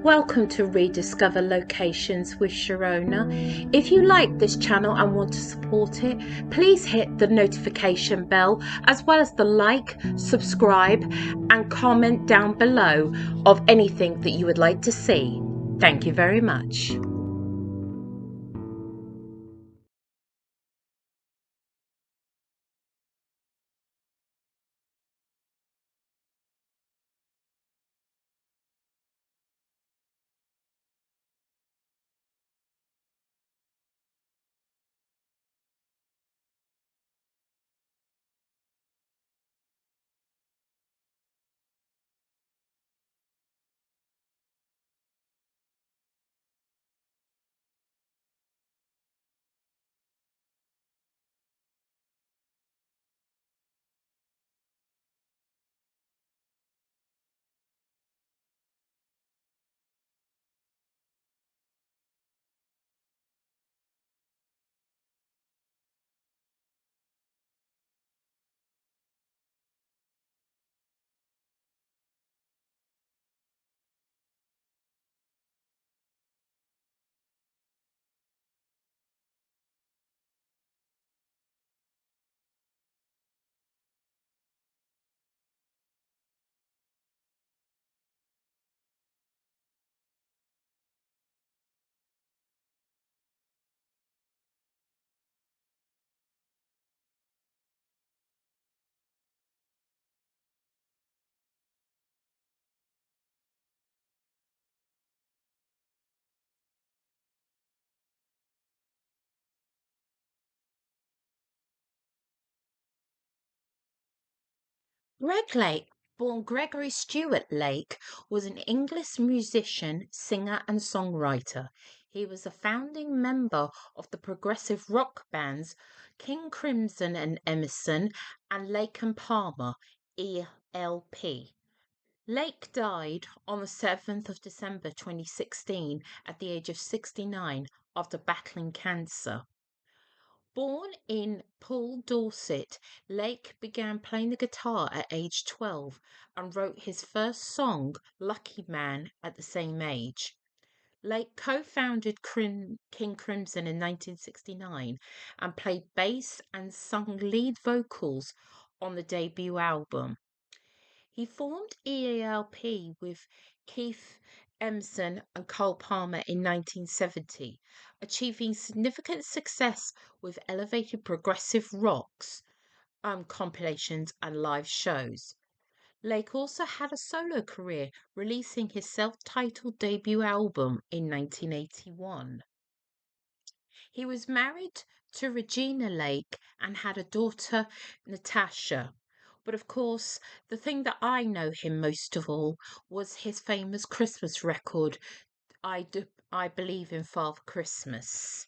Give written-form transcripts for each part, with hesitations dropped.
Welcome to Rediscover Locations with Sharona. If you like this channel and want to support it, please hit the notification bell as well as the like, subscribe and comment down below of anything that you would like to see. Thank you very much. Greg Lake, born Gregory Stewart Lake, was an English musician, singer and songwriter. He was a founding member of the progressive rock bands King Crimson and Emerson and Lake and Palmer, ELP. Lake died on the 7th of December 2016 at the age of 69 after battling cancer. Born in Poole, Dorset, Lake began playing the guitar at age 12 and wrote his first song, Lucky Man, at the same age. Lake co-founded King Crimson in 1969 and played bass and sung lead vocals on the debut album. He formed ELP with Keith Emerson and Cole Palmer in 1970, achieving significant success with elevated progressive rocks compilations and live shows. Lake also had a solo career, releasing his self-titled debut album in 1981. He was married to Regina Lake and had a daughter, Natasha. But of course, the thing that I know him most of all was his famous Christmas record, I Believe in Father Christmas.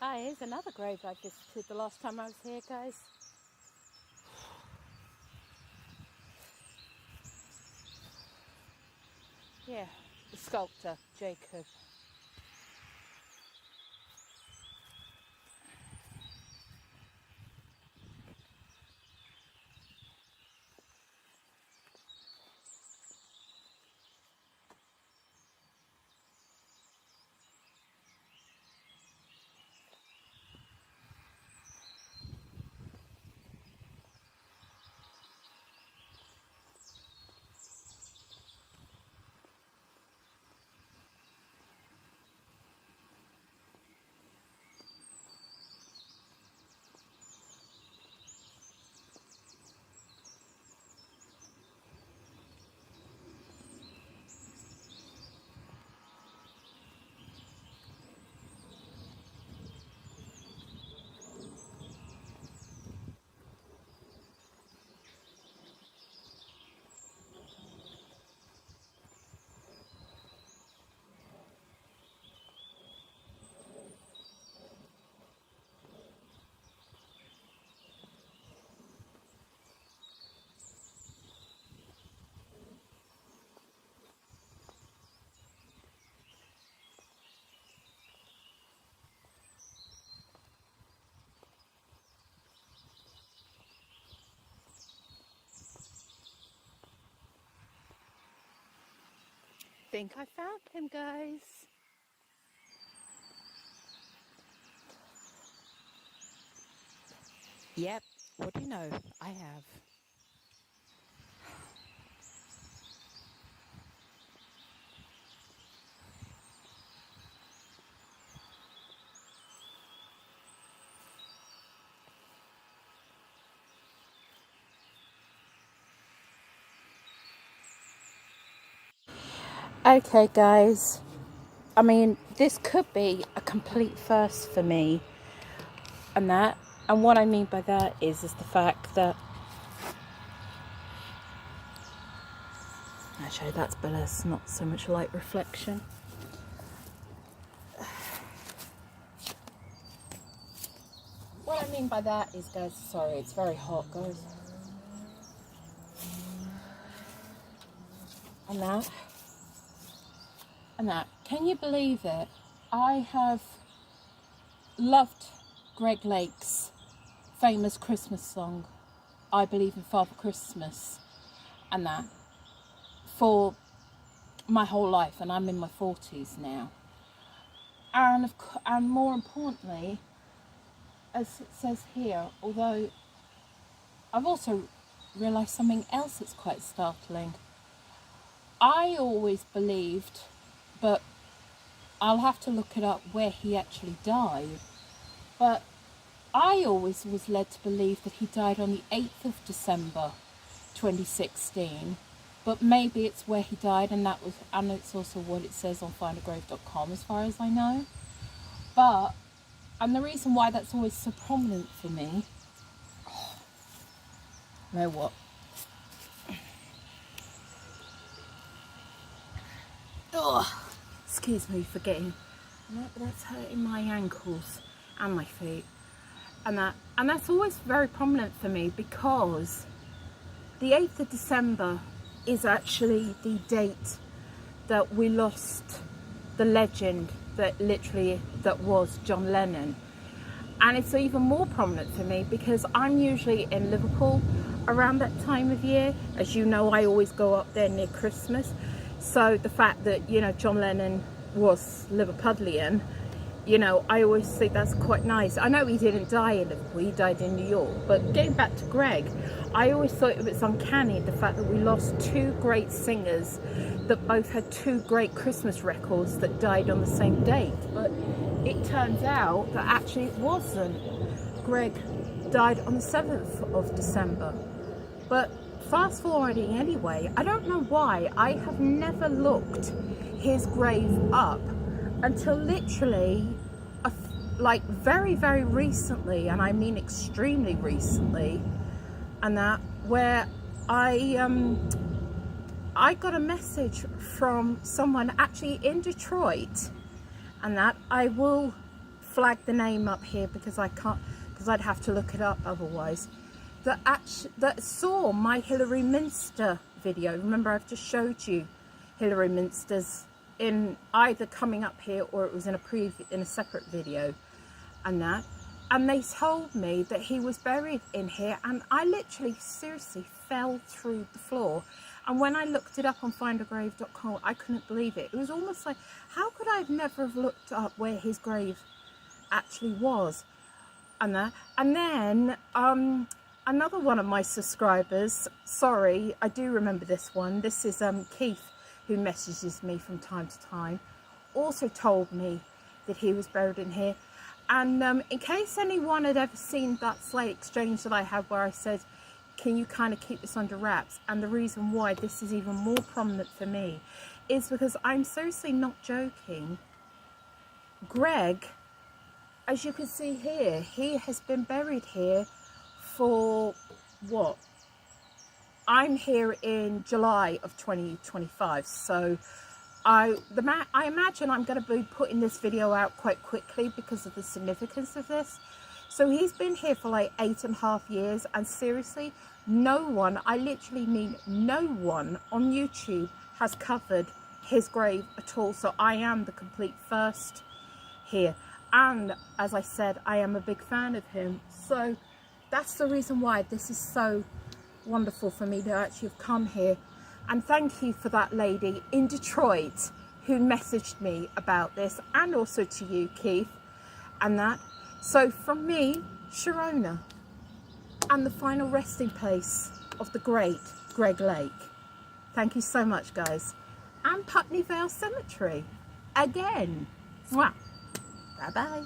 Ah, here's another grave I visited the last time I was here, guys. Yeah, the sculptor, Jacob. Think I found him, guys. Yep, what do you know? I have. Okay, guys. I mean, this could be a complete first for me, and that. And what I mean by that is the fact that actually that's better. It's not so much light reflection. What I mean by that is, guys, sorry, it's very hot, guys. And that. And that. Can you believe it? I have loved Greg Lake's famous Christmas song, I Believe in Father Christmas, and that, for my whole life, and I'm in my 40s now. And more importantly, as it says here, although I've also realised something else that's quite startling. I always believed, but I'll have to look it up where he actually died, but I always was led to believe that he died on the 8th of December 2016, but maybe it's where he died, and it's also what it says on findagrave.com as far as I know. And the reason why that's always so prominent for me, you know what? Excuse me for getting, that's hurting my ankles and my feet. And that's always very prominent for me, because the 8th of December is actually the date that we lost the legend that was John Lennon. And it's even more prominent for me because I'm usually in Liverpool around that time of year. As you know, I always go up there near Christmas. So the fact that, you know, John Lennon was Liverpudlian, you know, I always think that's quite nice. I know he didn't die in Liverpool, he died in New York. But getting back to Greg, I always thought it was uncanny, the fact that we lost two great singers that both had two great Christmas records that died on the same date. But it turns out that actually it wasn't. Greg died on the 7th of December. But fast forwarding anyway, I don't know why, I have never looked his grave up until literally like very, very recently, and I mean extremely recently, and that where I got a message from someone actually in Detroit, and that I will flag the name up here because I can't, because I'd have to look it up otherwise, that saw my Hilary Minster video. Remember, I've just showed you Hilary Minster's in either coming up here or it was in a separate video, and they told me that he was buried in here, and I literally seriously fell through the floor. And when I looked it up on findagrave.com, I couldn't believe it. It was almost like, how could I have never have looked up where his grave actually was? And then another one of my subscribers, sorry, I do remember this one. This is Keith, who messages me from time to time, also told me that he was buried in here. And in case anyone had ever seen that slight exchange that I had where I said, can you kind of keep this under wraps? And the reason why this is even more prominent for me is because I'm seriously not joking. Greg, as you can see here, he has been buried here for what? I'm here in July of 2025, so I imagine I'm going to be putting this video out quite quickly because of the significance of this. So he's been here for like 8.5 years, and seriously, no one, I literally mean no one on YouTube has covered his grave at all. So I am the complete first here. And as I said, I am a big fan of him. So that's the reason why this is so wonderful for me to actually have come here. And thank you for that lady in Detroit who messaged me about this, and also to you, Keith, and that. So from me, Sharona, and the final resting place of the great Greg Lake. Thank you so much, guys. And Putney Vale Cemetery, again. Mwah. Bye-bye.